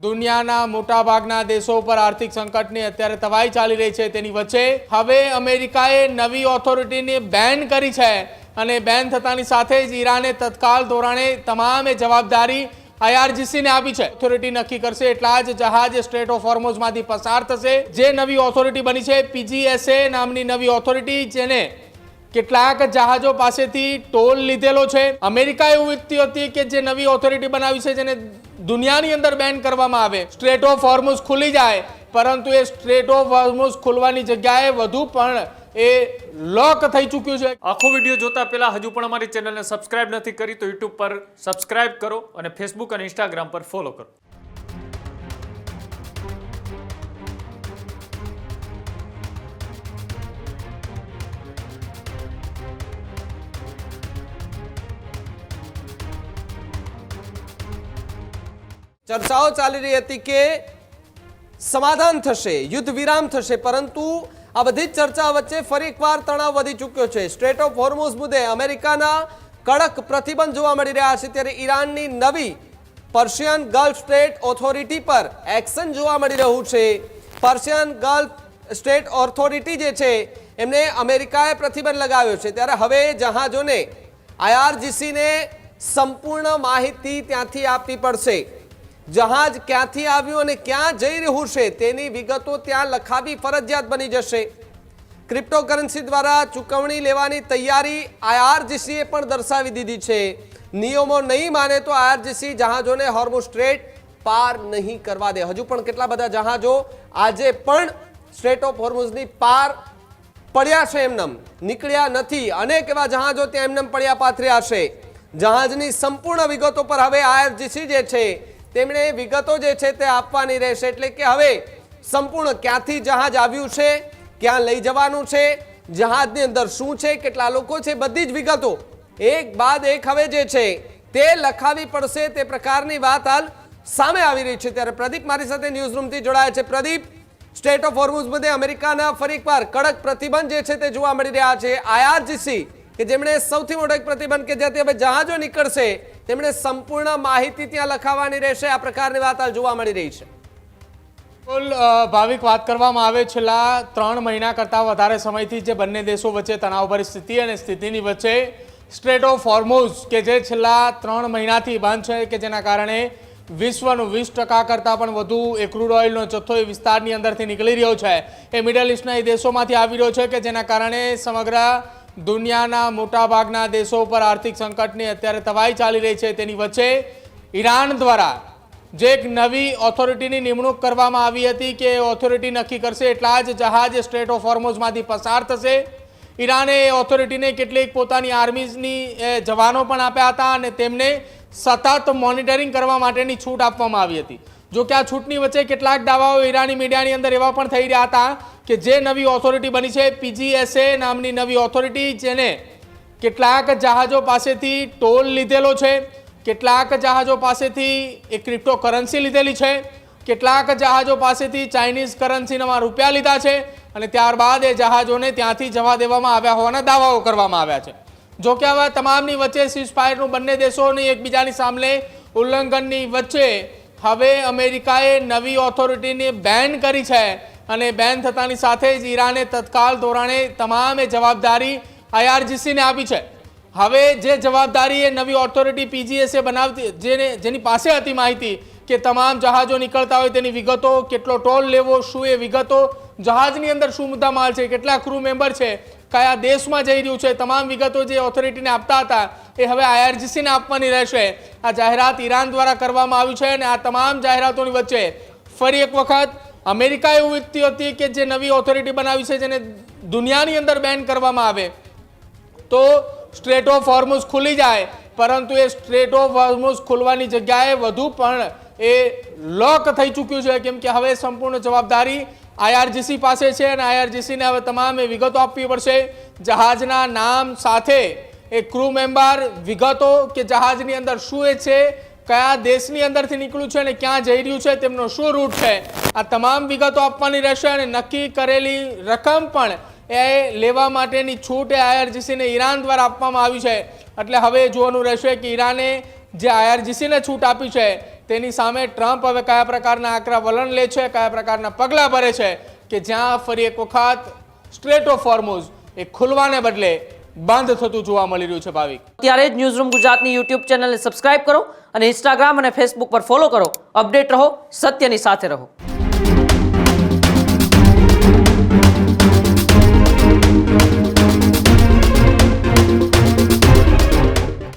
દુનિયાના મોટાભાગના દેશો પર આર્થિક સંકટની અત્યારે તવાઈ ચાલી રહી છે। તેની વચ્ચે હવે અમેરિકાએ નવી ઓથોરિટીને બેન કરી છે અને બેન થતાની સાથે જ ઈરાને તત્કાલ ધોરણે તમામ જવાબદારી આઈઆરજીસીને આપી છે। ઓથોરિટી નક્કી કરશે એટલા જ જહાજ સ્ટ્રેટ ઓફ હોર્મુઝમાંથી પસાર થશે। જે નવી ઓથોરિટી બની છે પીજીએસએ નામની નવી ઓથોરિટી, જેને કેટલાક જહાજો પાસેથી ટોલ લીધેલો છે। અમેરિકા એવું ઈચ્છતી હતી કે જે નવી ઓથોરિટી બનાવી છે જેને દુનિયાની અંદર બેન કરવામાં આવે, સ્ટ્રેટ ઓફ હોર્મુઝ ખુલી જાય, પરંતુ એ સ્ટ્રેટ ઓફ હોર્મુઝ ખુલવાની જગ્યાએ વધુ પણ એ લોક થઈ ચૂક્યું છે। આખો વિડીયો જોતા પહેલા હજુ પણ અમારી ચેનલને સબસ્ક્રાઇબ નથી કરી તો યુટ્યુબ પર સબસ્ક્રાઇબ કરો અને ફેસબુક અને ઇન્સ્ટાગ્રામ પર ફોલો કરો। ચર્ચાઓ ચાલી રહી હતી કે સમાધાન થશે, યુદ્ધ વિરામ થશે, પરંતુ આ બધી જ ચર્ચા વચ્ચે ફરી એકવાર તણાવ વધી ચૂક્યો છે। સ્ટ્રેટ ઓફ હોર્મુઝ મુદ્દે અમેરિકાના કડક પ્રતિબંધ જોવા મળી રહ્યા છે, ત્યારે ઈરાનની નવી પર્શિયન ગલ્ફ સ્ટેટ ઓથોરિટી પર એક્શન જોવા મળી રહ્યું છે। પર્શિયન ગલ્ફ સ્ટેટ ઓથોરિટી જે છે એમને અમેરિકાએ પ્રતિબંધ લગાવ્યો છે, ત્યારે હવે જહાજોને આઈઆરજીસીને સંપૂર્ણ માહિતી ત્યાંથી આપવી પડશે। જહાજ ક્યાંથી આવ્યું અને ક્યાં જઈ રહ્યું છે તેની વિગતો ત્યાં લખાવી ફરજિયાત બની જશે। ક્રિપ્ટોકરન્સી દ્વારા ચૂકવણી લેવાની તૈયારી આઈઆરજીસીએ પણ દર્શાવી દીધી છે। નિયમો નહીં માને તો આઈઆરજીસી જહાજોને હોર્મુઝ સ્ટ્રેટ પાર નહીં કરવા દે। હજુ પણ કેટલા બધા જહાજો આજે પણ સ્ટ્રેટ ઓફ હોર્મુઝની પાર પડ્યા છે, એમનેમ નીકળ્યા નથી। અનેક એવા જહાજો ત્યાં એમનેમ પડ્યા પાથર્યા છે। જહાજની સંપૂર્ણ વિગતો પર હવે આઈઆરજીસી જે છે તેમણે વિગતો જે છે તે આપવાની રહેશે, એટલે કે હવે સંપૂર્ણ ક્યાંથી જહાજ આવ્યું છે, ક્યાં લઈ જવાનું છે, જહાજની અંદર શું છે, કેટલા લોકો છે, બધી જ વિગતો એક બાદ એક હવે જે છે તે લખાવી પડશે। તે પ્રકારની વાત હાલ સામે આવી રહી છે। ત્યારે પ્રદીપ મારી સાથે ન્યૂઝ રૂમથી જોડાયા છે। પ્રદીપ, સ્ટેટ ઓફ હોર્મુઝ મુદ્દે અમેરિકાના ફરી એકવાર કડક પ્રતિબંધ જે છે તે જોવા મળી રહ્યા છે। આઈઆરજીસી કે જેમણે સૌથી મોટો એક પ્રતિબંધ કે જ્યાંથી હવે જહાજો નીકળશે તેમણે સંપૂર્ણ માહિતી ત્યાં લખાવવાની રહેશે, આ પ્રકારની વાત હાલ જોવા મળી રહી છે। ભાવિક, વાત કરવામાં આવે છેલ્લા 3 મહિના કરતાં વધારે સમયથી જે બંને દેશો વચ્ચે તણાવભરી સ્થિતિ અને સ્થિતિની વચ્ચે સ્ટ્રેટ ઓફ હોર્મુઝ કે જે છેલ્લા 3 મહિનાથી બંધ છે, કે જેના કારણે વિશ્વનું 20% કરતાં પણ વધુ એ ક્રૂડ ઓઇલનો જથ્થો એ વિસ્તારની અંદરથી નીકળી રહ્યો છે, એ મિડલ ઇસ્ટના એ દેશોમાંથી આવી રહ્યો છે, કે જેના કારણે સમગ્ર દુનિયાના મોટાભાગના દેશો પર આર્થિક સંકટની અત્યારે તવાઈ ચાલી રહી છે। તેની વચ્ચે ઈરાન દ્વારા જે એક નવી ઓથોરિટીની નિમણૂક કરવામાં આવી હતી કે ઓથોરિટી નક્કી કરશે એટલા જ જહાજ સ્ટ્રેટ ઓફ હોર્મુઝમાંથી પસાર થશે। ઈરાને એ ઓથોરિટીને કેટલીક પોતાની આર્મીઝની જવાનો પણ આપ્યા હતા અને તેમને સતત મોનિટરિંગ કરવા માટેની છૂટ આપવામાં આવી હતી। જો કે આ છૂટની વચ્ચે કેટલાક દાવાઓ ઈરાની મીડિયાની અંદર એવા પણ થઈ રહ્યા હતા કે જે નવી ઓથોરિટી બની છે પીજીએસએ નામની નવી ઓથોરિટી, જેને કેટલાક જહાજો પાસેથી ટોલ લીધેલો છે, કેટલાક જહાજો પાસેથી એ ક્રિપ્ટોકરન્સી લીધેલી છે, કેટલાક જહાજો પાસેથી ચાઇનીઝ કરન્સીના રૂપિયા લીધા છે અને ત્યારબાદ એ જહાજોને ત્યાંથી જવા દેવામાં આવ્યા હોવાના દાવાઓ કરવામાં આવ્યા છે। જો કે હવે તમામની વચ્ચે સીઝફાયરનું બંને દેશોની એકબીજાની સામે ઉલ્લંઘનની વચ્ચે હવે અમેરિકાએ નવી ઓથોરિટીને બેન કરી છે અને બેન થતાની સાથે જ ઈરાને તત્કાલ ધોરણે તમામ જવાબદારી આઈઆરજીસીને આપી છે। હવે જે જવાબદારી એ નવી ઓથોરિટી પીજીએસએ બનાવતી, જેની પાસે હતી માહિતી કે તમામ જહાજો નીકળતા હોય તેની વિગતો, કેટલો ટોલ લેવો, શું એ વિગતો, જહાજની અંદર શું મુદ્દા માલ છે, કેટલા ક્રૂ મેમ્બર છે, કયા દેશમાં જઈ રહ્યું છે, તમામ વિગતો જે ઓથોરિટીને આપતા હતા એ હવે આઈઆરજીસીને આપવાની રહેશે। આ જાહેરાત ઈરાન દ્વારા કરવામાં આવી છે અને આ તમામ જાહેરાતોની વચ્ચે ફરી એક વખત અમેરિકા એવું ઈચ્છતી હતી કે જે નવી ઓથોરિટી બનાવી છે જેને દુનિયાની અંદર બેન કરવામાં આવે તો સ્ટ્રેટ ઓફ હોર્મુઝ ખુલી જાય, પરંતુ એ સ્ટ્રેટ ઓફ હોર્મુઝ ખુલવાની જગ્યાએ વધુ પણ એ લોક થઈ ચૂક્યું છે, કેમ કે હવે સંપૂર્ણ જવાબદારી આઈઆરજીસી પાસે છે અને આઈઆરજીસીને હવે તમામ એ વિગતો આપવી પડશે। જહાજના નામ સાથે એ ક્રૂ મેમ્બર, વિગતો કે જહાજની અંદર શું એ છે, કયા દેશની અંદરથી નીકળ્યું છે અને ક્યાં જઈ રહ્યું છે, તેમનો શું રૂટ છે, આ તમામ વિગતો આપવાની રહેશે અને નક્કી કરેલી રકમ પણ એ લેવા માટેની છૂટ એ આઈઆરજીસીને ઈરાન દ્વારા આપવામાં આવી છે। એટલે હવે જોવાનું રહેશે કે ઈરાને જે IRGCને છૂટ આપી છે તેની સામે ટ્રમ્પ હવે કયા પ્રકારના આકરા વલણ લે છે, કયા પ્રકારના પગલાં ભરે છે કે જ્યાં ફરી એક વખત સ્ટ્રેટ ઓફ હોર્મુઝ એ ખુલવાને બદલે બંધ થતું જોવા મળી રહ્યું છે. ભાવિક, ત્યારે જ ન્યૂઝરૂમ ગુજરાતની યુટ્યુબ ચેનલને સબસ્ક્રાઇબ કરો અને ઇન્સ્ટાગ્રામ અને ફેસબુક પર ફોલો કરો. અપડેટ રહો, સત્યની સાથે રહો.